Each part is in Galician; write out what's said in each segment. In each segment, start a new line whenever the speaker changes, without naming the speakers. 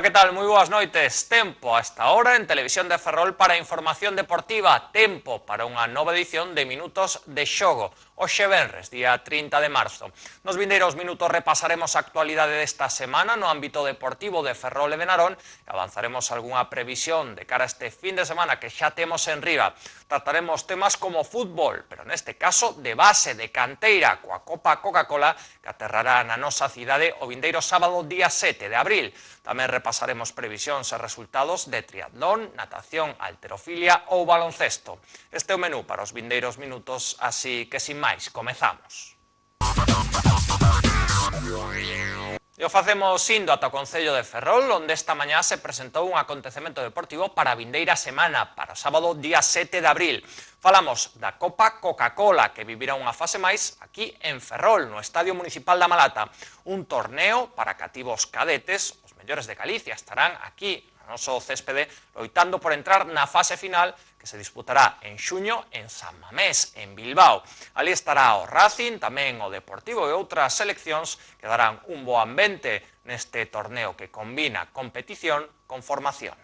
que tal? Moi boas noites. Tempo a esta hora en Televisión de Ferrol para información deportiva. Tempo para unha nova edición de Minutos de Xogo. Hoxe venres, día 30 de marzo. Nos vindeiros minutos repasaremos a actualidade desta semana no ámbito deportivo de Ferrol e de Narón e avanzaremos algunha previsión de cara a este fin de semana que xa temos en riba. Trataremos temas como fútbol, pero neste caso de base, de canteira, coa Copa Coca-Cola que aterrará na nosa cidade o vindeiro sábado día 7 de abril. Tamén repasaremos previsións e resultados de triatlón, natación, halterofilia ou baloncesto. Este é o menú para os vindeiros minutos, así que sin máis, comezamos. E o facemos indo ata o Concello de Ferrol, onde esta mañá se presentou un acontecemento deportivo para a vindeira semana, para o sábado día 7 de abril. Falamos da Copa Coca-Cola, que vivirá unha fase máis aquí en Ferrol, no Estadio Municipal da Malata. Un torneo para cativos cadetes, os mellores de Galicia estarán aquí no noso céspede loitando por entrar na fase final que se disputará en xuño en San Mamés, en Bilbao. Ali estará o Racing, tamén o Deportivo e outras seleccións que darán un bo ambiente neste torneo que combina competición con formación.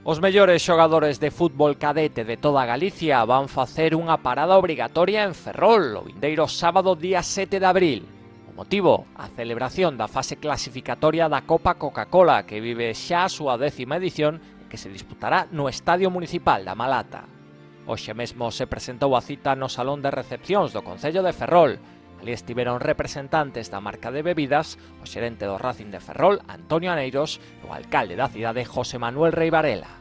Os mellores xogadores de fútbol cadete de toda Galicia van facer unha parada obrigatoria en Ferrol o vindeiro sábado día 7 de abril. O motivo, a celebración da fase clasificatoria da Copa Coca-Cola que vive xa a súa 10ª edición e que se disputará no Estadio Municipal da Malata. Hoxe mesmo se presentou a cita no Salón de Recepcións do Concello de Ferrol. Ali estiveron representantes da marca de bebidas, o xerente do Racing de Ferrol, Antonio Aneiros, e o alcalde da cidade, José Manuel Rei Varela.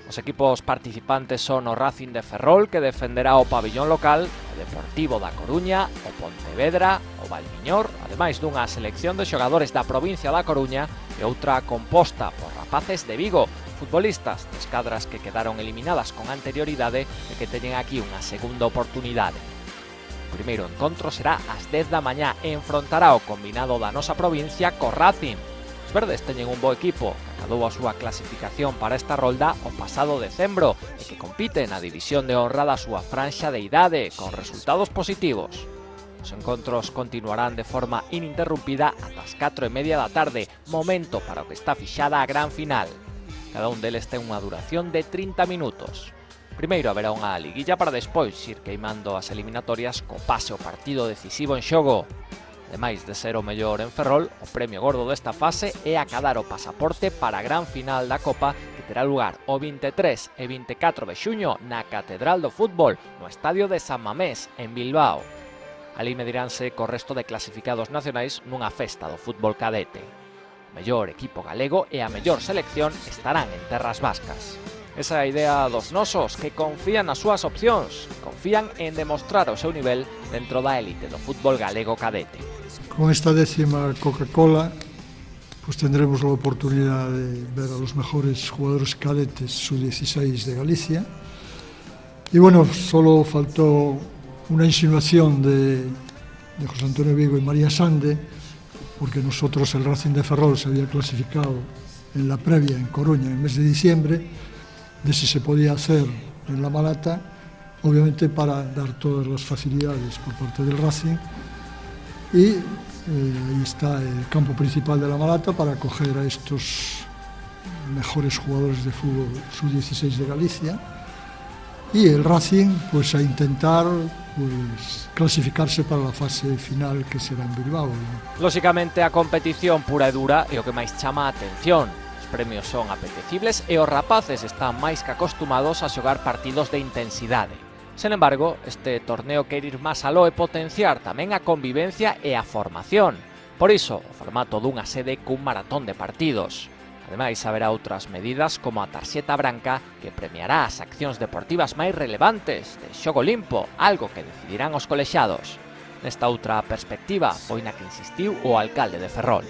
Os equipos participantes son o Racing de Ferrol, que defenderá o pabillón local, o Deportivo da Coruña, o Pontevedra, o Valmiñor, ademais dunha selección de xogadores da provincia da Coruña e outra composta por rapaces de Vigo, futbolistas de escadras que quedaron eliminadas con anterioridade e que teñen aquí unha segunda oportunidade. O primeiro encontro será ás 10 da mañá e enfrontará o combinado da nosa provincia co Racing. Os verdes teñen un bo equipo que acadou a súa clasificación para esta rolda o pasado decembro e que compite na división de honra da súa franxa de idade con resultados positivos. Os encontros continuarán de forma ininterrumpida ata as 4:30 da tarde, momento para o que está fixada a gran final. Cada un deles ten unha duración de 30 minutos. Primeiro haberá unha liguilla para despois ir queimando as eliminatorias co pase ao partido decisivo en xogo. Ademais de ser o mellor en Ferrol, o premio gordo desta fase é acadar o pasaporte para a gran final da Copa que terá lugar o 23 e 24 de xuño na Catedral do Fútbol, no Estadio de San Mamés, en Bilbao. Ali mediránse co resto de clasificados nacionais nunha festa do fútbol cadete. O mellor equipo galego e a mellor selección estarán en terras vascas. Esa é a idea dos nosos, que confían nas súas opcións, confían en demostrar o seu nivel dentro da élite do fútbol galego cadete.
Con esta 10ª Coca-Cola pues tendremos la oportunidad de ver a los mejores jugadores cadetes sub-16 de Galicia. Y bueno, solo faltó una insinuación de José Antonio Vigo y María Sande, porque nosotros, el Racing de Ferrol, se había clasificado en la previa en Coruña en el mes de diciembre, de si se podía hacer en la Malata, obviamente para dar todas las facilidades por parte del Racing. Y ahí está el campo principal de la Malata para acoger a estos mejores jugadores de fútbol sub-16 de Galicia. Y el Racing pues a intentar pues clasificarse para la fase final que será en Bilbao.
Lóxicamente a competición pura e dura é o que máis chama a atención. Os premios son apetecibles e os rapaces están máis que acostumados a xogar partidos de intensidade. Sen embargo, este torneo quere ir máis aló e potenciar tamén a convivencia e a formación. Por iso, o formato dunha sede cun maratón de partidos. Ademais, haberá outras medidas como a tarxeta branca que premiará as accións deportivas máis relevantes de xogo limpo, algo que decidirán os colexiados. Nesta outra perspectiva foi na que insistiu o alcalde de Ferrol.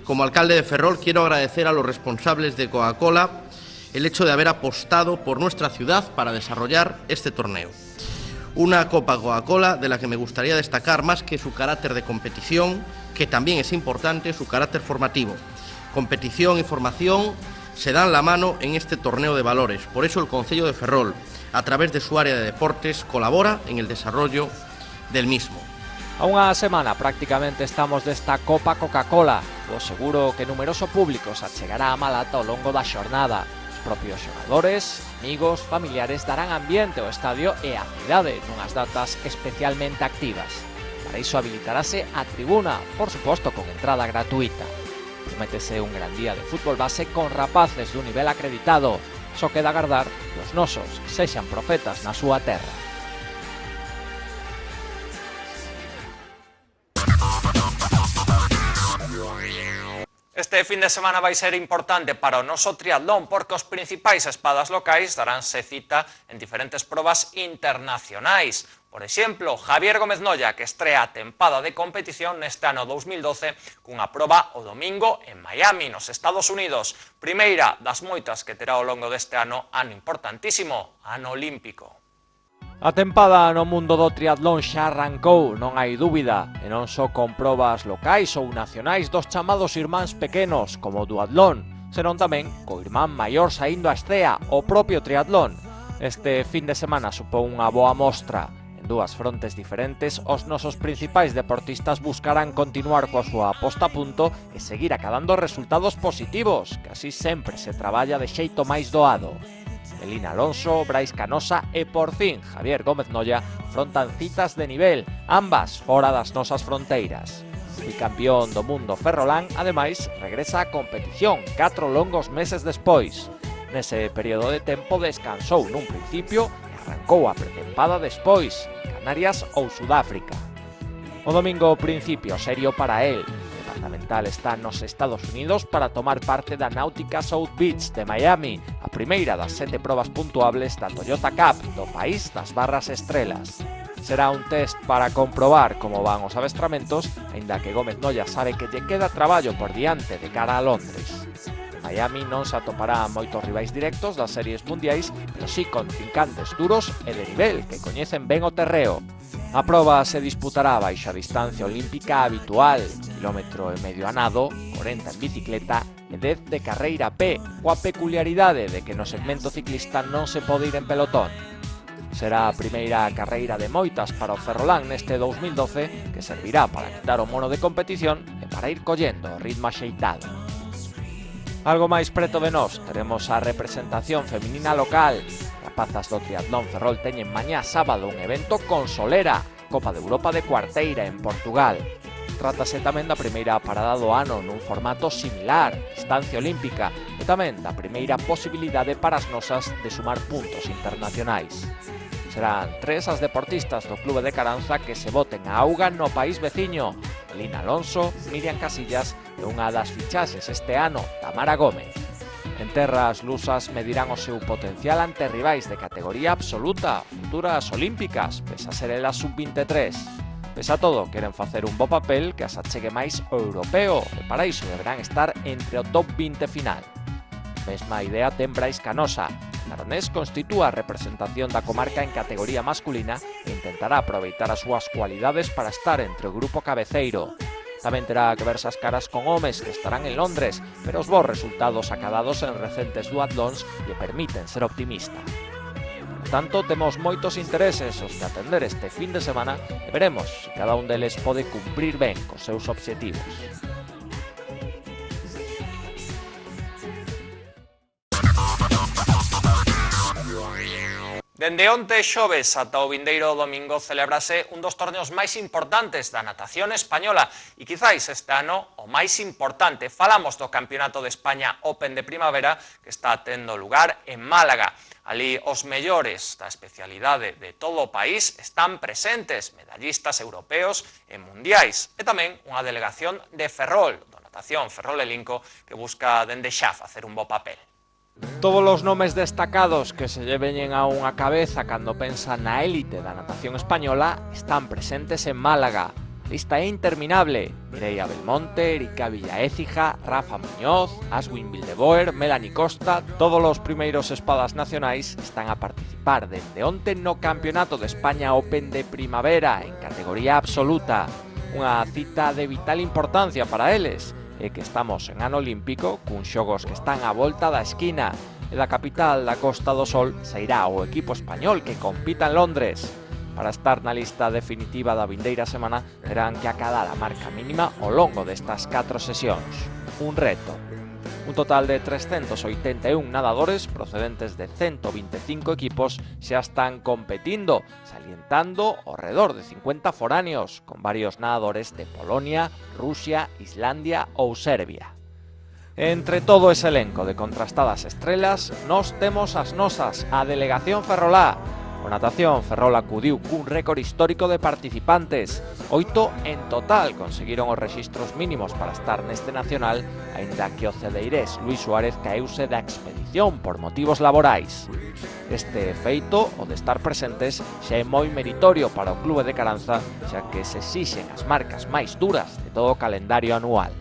Como alcalde de Ferrol quiero agradecer a los responsables de Coca-Cola el hecho de haber apostado por nuestra ciudad para desarrollar este torneo. Una Copa Coca-Cola de la que me gustaría destacar más que su carácter de competición, que también es importante, su carácter formativo. Competición y formación se dan la mano en este torneo de valores. Por eso el Concello de Ferrol, a través de su área de deportes, colabora en el desarrollo del mismo.
A unha semana prácticamente estamos desta Copa Coca-Cola. O seguro que numeroso público se achegará a Malata ao longo da xornada. Os propios xogadores, amigos, familiares darán ambiente ao estadio e á cidade nunhas datas especialmente activas. Para iso habilitarase a tribuna, por suposto con entrada gratuita. Prométese un gran día de fútbol base con rapaces dun nivel acreditado. Só queda agardar que os nosos sexan profetas na súa terra.
Este fin de semana vai ser importante para o noso triatlón porque os principais espadas locais daránse cita en diferentes probas internacionais. Por exemplo, Javier Gómez Noya, que estrea a tempada de competición neste ano 2012 cunha proba o domingo en Miami, nos Estados Unidos. Primeira das moitas que terá ao longo deste ano importantísimo, ano olímpico.
A tempada no mundo do triatlón xa arrancou, non hai dúbida, e non só con probas locais ou nacionais dos chamados irmáns pequenos, como o duatlón, senón tamén co irmán maior saindo a estrea, o propio triatlón. Este fin de semana supón unha boa mostra. En dúas frontes diferentes, os nosos principais deportistas buscarán continuar coa súa posta a punto e seguir acadando resultados positivos, que así sempre se traballa de xeito máis doado. Melina Alonso, Brais Canosa e, por fin, Javier Gómez Noya frontan citas de nivel, ambas fora das nosas fronteiras. O bicampión do mundo ferrolán, ademais, regresa á competición 4 longos meses despois. Nese período de tempo descansou nun principio e arrancou a pretempada despois, Canarias ou Sudáfrica. O domingo principio serio para él. Fundamental está nos Estados Unidos para tomar parte da Náutica South Beach de Miami, a primeira das 7 probas puntuables da Toyota Cup do país das barras estrelas. Será un test para comprobar como van os adestramentos, aínda que Gómez Noya sabe que lle queda traballo por diante de cara a Londres. En Miami non se atopará moitos rivais directos das series mundiais, pero sí con trincantes duros e de nivel que coñecen ben o terreo. A proba se disputará baixo a distancia olímpica habitual, kilómetro e medio a nado, 40 en bicicleta e 10 de carreira a pé, coa peculiaridade de que no segmento ciclista non se pode ir en pelotón. Será a primeira carreira de moitas para o ferrolán neste 2012 que servirá para quitar o mono de competición e para ir collendo o ritmo axeitado. Algo máis preto de nós, teremos a representación feminina local. Rapazas do triatlón Ferrol teñen mañá sábado un evento con Solera, Copa de Europa de cuarteira en Portugal. Trátase tamén da primeira parada do ano nun formato similar, distancia olímpica, e tamén da primeira posibilidade para as nosas de sumar puntos internacionais. Serán 3 as deportistas do Clube de Caranza que se boten a auga no país veciño. Melina Alonso, Miriam Casillas e unha das fichaxes este ano, Tamara Gómez. En terras lusas medirán o seu potencial ante rivais de categoría absoluta, futuras olímpicas, pese a ser elas sub-23. Pese a todo, queren facer un bo papel que as achegue máis ao europeo, e para iso deberán estar entre o top 20 final. Mesma idea ten Brais Canosa. Naronés constitúa a representación da comarca en categoría masculina e intentará aproveitar as súas cualidades para estar entre o grupo cabeceiro. Tamén terá que verse as caras con homes que estarán en Londres, pero os bons resultados acadados en recentes duatlóns lle permiten ser optimista. Por tanto, temos moitos intereses os que atender este fin de semana e veremos se cada un deles pode cumprir ben cos seus obxectivos.
Dende onte xoves ata o vindeiro domingo celébrase un dos torneos máis importantes da natación española e quizáis este ano o máis importante. Falamos do Campeonato de España Open de Primavera que está tendo lugar en Málaga. Ali os mellores da especialidade de todo o país están presentes, medallistas europeos e mundiais, e tamén unha delegación de Ferrol, do Natación Ferrol Elinco, que busca dende xa facer un bo papel.
Todos os nomes destacados que se lle veñen a unha cabeza cando pensa na élite da natación española están presentes en Málaga. A lista é interminable. Mireia Belmonte, Erika Villaécija, Rafa Muñoz, Aswin Vildeboer, Melanie Costa, todos os primeiros espadas nacionais están a participar dende onte no Campeonato de España Open de Primavera en categoría absoluta. Unha cita de vital importancia para eles, e que estamos en ano olímpico cun xogos que están á volta da esquina e da capital da Costa do Sol sairá o equipo español que compita en Londres. para estar na lista definitiva da vindeira semana terán que acadar a marca mínima ao longo destas 4 sesións. Un reto. Un total de 381 nadadores procedentes de 125 equipos xa están competindo, salientando ao redor de 50 foráneos, con varios nadadores de Polonia, Rusia, Islandia ou Serbia. Entre todo ese elenco de contrastadas estrelas, nós temos as nosas, a delegación ferrolá. O natación Ferrol acudiu cun récord histórico de participantes. 8 en total conseguiron os rexistros mínimos para estar neste nacional, aínda que o cedeirés Luís Suárez caeuse da expedición por motivos laborais. Este feito, o de estar presentes, xa é moi meritorio para o Clube de Caranza, xa que se exixen as marcas máis duras de todo o calendario anual.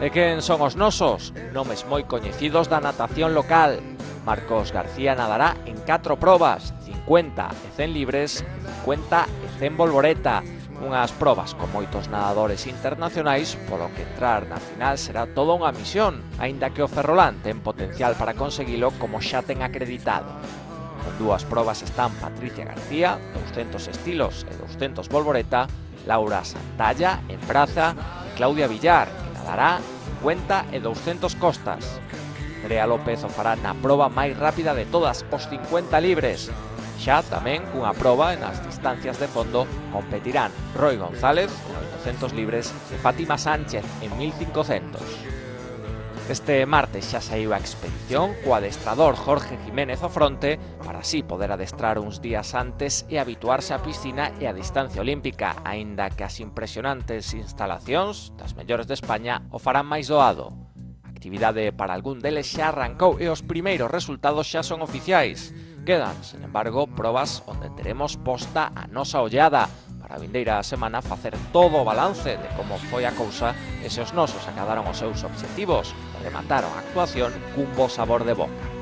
E quen son os nosos? Nomes moi coñecidos da natación local. Marcos García nadará en 4 probas, 50 e 100 libres, 50 e 100 volvoreta, unhas probas con moitos nadadores internacionais, polo que entrar na final será toda unha misión, aínda que o ferrolán ten potencial para conseguilo como xa ten acreditado. Con 2 probas están Patricia García, 200 estilos e 200 volvoreta, Laura Santalla en braza e Claudia Villar, que nadará 50 e 200 costas. Nerea López o fará na proba máis rápida de todas, os 50 libres. Xa tamén cunha proba e nas distancias de fondo competirán Roy González en 800 libres e Fátima Sánchez en 1500. Este martes xa saiu a expedición co adestrador Jorge Jiménez ao fronte para así poder adestrar uns días antes e habituarse á piscina e á distancia olímpica, aínda que as impresionantes instalacións das mellores de España o farán máis doado. A actividade para algún deles xa arrancou e os primeiros resultados xa son oficiais. Quedan, sen embargo, probas onde teremos posta a nosa ollada para a vindeira semana facer todo o balance de como foi a cousa e se os nosos acadaron os seus obxectivos e remataron a actuación cun bo sabor de boca.